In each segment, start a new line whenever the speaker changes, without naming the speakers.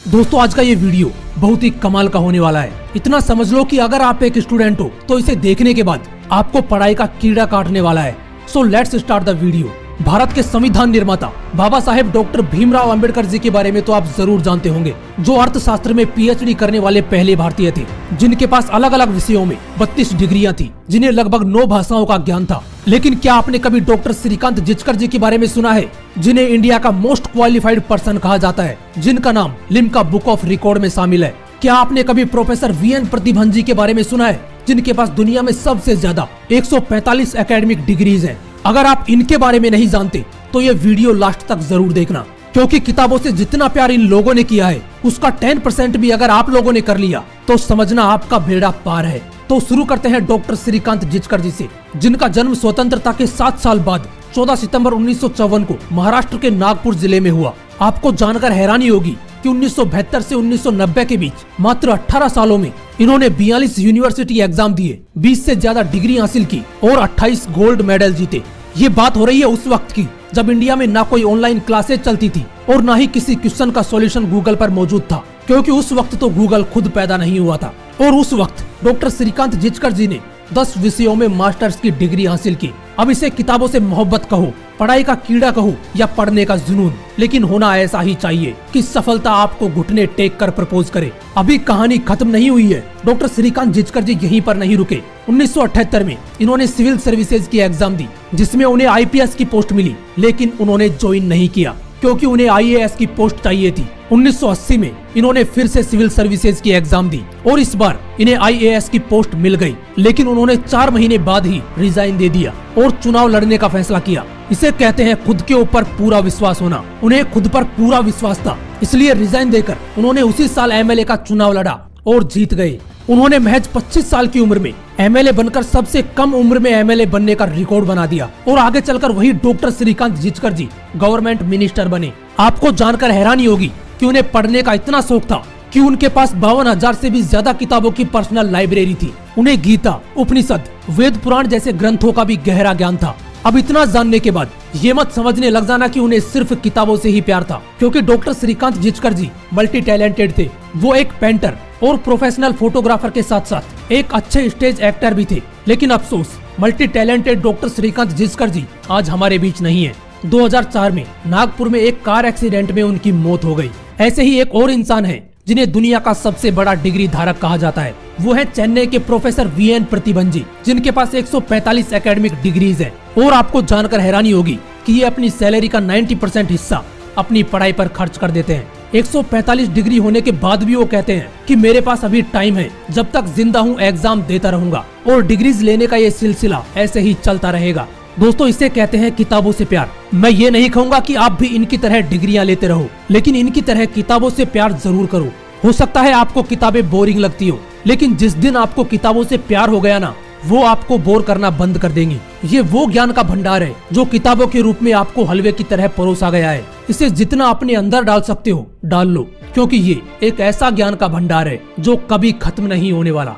दोस्तों आज का ये वीडियो बहुत ही कमाल का होने वाला है। इतना समझ लो कि अगर आप एक स्टूडेंट हो तो इसे देखने के बाद आपको पढ़ाई का कीड़ा काटने वाला है। So let's start the video. Bharat के संविधान निर्माता बाबा साहेब डॉक्टर भीमराव अंबेडकर जी के बारे में तो आप जरूर जानते होंगे, जो अर्थशास्त्र में पीएचडी करने वाले पहले भारतीय थे, जिनके पास अलग अलग विषयों में 32 डिग्रियां थी, जिन्हें लगभग 9 भाषाओं का ज्ञान था। लेकिन क्या आपने कभी डॉक्टर श्रीकांत जिचकर जी के बारे में सुना है, जिन्हें इंडिया का मोस्ट क्वालिफाइड पर्सन कहा जाता है, जिनका नाम लिम्का बुक ऑफ रिकॉर्ड में शामिल है? क्या आपने कभी प्रोफेसर वीएन प्रतिभन जी के बारे में सुना है, जिनके पास दुनिया में सबसे ज्यादा 145 एकेडमिक डिग्रीज हैं? अगर आप इनके बारे में नहीं जानते तो ये वीडियो लास्ट तक जरूर देखना, क्योंकि किताबों से जितना प्यार इन लोगों ने किया है उसका 10% भी अगर आप लोगों ने कर लिया तो समझना आपका बेड़ा पार है। तो शुरू करते हैं डॉक्टर श्रीकांत जिचकर जी से, जिनका जन्म स्वतंत्रता के 7 साल बाद 14 सितंबर 1954 को महाराष्ट्र के नागपुर जिले में हुआ। आपको जानकर हैरानी होगी कि 1972 से 1990 के बीच मात्र 18 सालों में इन्होंने 42 यूनिवर्सिटी एग्जाम दिए, 20 से ज्यादा डिग्री हासिल की और 28 गोल्ड मेडल जीते। ये बात हो रही है उस वक्त की जब इंडिया में ना कोई ऑनलाइन क्लासेज चलती थी और ना ही किसी क्वेश्चन का सॉल्यूशन गूगल पर मौजूद था, क्योंकि उस वक्त तो गूगल खुद पैदा नहीं हुआ था। और उस वक्त डॉक्टर श्रीकांत जिचकर जी ने 10 विषयों में मास्टर्स की डिग्री हासिल की। अब इसे किताबों से मोहब्बत कहो, पढ़ाई का कीड़ा कहो या पढ़ने का जुनून, लेकिन होना ऐसा ही चाहिए कि सफलता आपको घुटने टेक कर प्रपोज करे। अभी कहानी खत्म नहीं हुई है। डॉक्टर श्रीकांत जिचकर जी यहीं पर नहीं रुके। 1978 में इन्होंने सिविल सर्विसेज की एग्जाम दी, जिसमें उन्हें आईपीएस की पोस्ट मिली, लेकिन उन्होंने ज्वाइन नहीं किया क्योंकि उन्हें आईएएस की पोस्ट चाहिए थी। 1980 में इन्होंने फिर से सिविल सर्विसेज की एग्जाम दी और इस बार इन्हें आईएएस की पोस्ट मिल गई, लेकिन उन्होंने 4 महीने बाद ही रिजाइन दे दिया और चुनाव लड़ने का फैसला किया। इसे कहते हैं खुद के ऊपर पूरा विश्वास होना। उन्हें खुद पर पूरा विश्वास था, इसलिए रिजाइन देकर उन्होंने उसी साल एमएलए का चुनाव लड़ा और जीत गए। उन्होंने महज 25 साल की उम्र में एमएलए बनकर सबसे कम उम्र में एमएलए बनने का रिकॉर्ड बना दिया और आगे चलकर वही डॉक्टर श्रीकांत जिचकर जी गवर्नमेंट मिनिस्टर बने। आपको जानकर हैरानी होगी कि उन्हें पढ़ने का इतना शौक था कि उनके पास 52,000 से भी ज्यादा किताबों की पर्सनल लाइब्रेरी थी। उन्हें गीता, उपनिषद, वेद पुराण जैसे ग्रंथों का भी गहरा ज्ञान था। अब इतना जानने के बाद ये मत समझने लग जाना कि उन्हें सिर्फ किताबों से ही प्यार था, क्योंकि डॉक्टर श्रीकांत जिचकर जी मल्टी टैलेंटेड थे। वो एक पेंटर और प्रोफेशनल फोटोग्राफर के साथ साथ एक अच्छे स्टेज एक्टर भी थे। लेकिन अफसोस, multi talented doctor Shrikant Jichkar ji आज हमारे बीच नहीं है। 2004 में नागपुर में एक कार एक्सीडेंट में उनकी मौत हो गई। ऐसे ही एक और इंसान है जिन्हें दुनिया का सबसे बड़ा डिग्री धारक कहा जाता है। वो है चेन्नई के प्रोफेसर वीएन प्रतिभन जी, जिनके पास 145 एकेडमिक डिग्रीज है। और आपको जानकर हैरानी होगी कि ये अपनी सैलरी का 90% हिस्सा अपनी पढ़ाई पर खर्च कर देते हैं। 145 डिग्री होने के बाद भी वो कहते हैं कि मेरे पास अभी टाइम है, जब तक जिंदा हूँ एग्जाम देता रहूंगा और डिग्रीज लेने का ये सिलसिला ऐसे ही चलता रहेगा। दोस्तों, इसे कहते हैं किताबों से प्यार। मैं ये नहीं कहूंगा कि आप भी इनकी तरह डिग्रियां लेते रहो, लेकिन इनकी तरह किताबों से प्यार जरूर करो। हो सकता है आपको किताबें बोरिंग लगती हो, लेकिन जिस दिन आपको किताबों से प्यार हो गया ना, वो आपको बोर करना बंद कर देंगी। ये वो ज्ञान का भंडार है जो किताबों के रूप में आपको हलवे की तरह परोसा गया है। इसे जितना अपने अंदर डाल सकते हो डाल लो, क्योंकि ये एक ऐसा ज्ञान का भंडार है जो कभी खत्म नहीं होने वाला।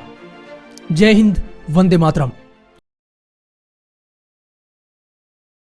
जय हिंद, वंदे मातरम।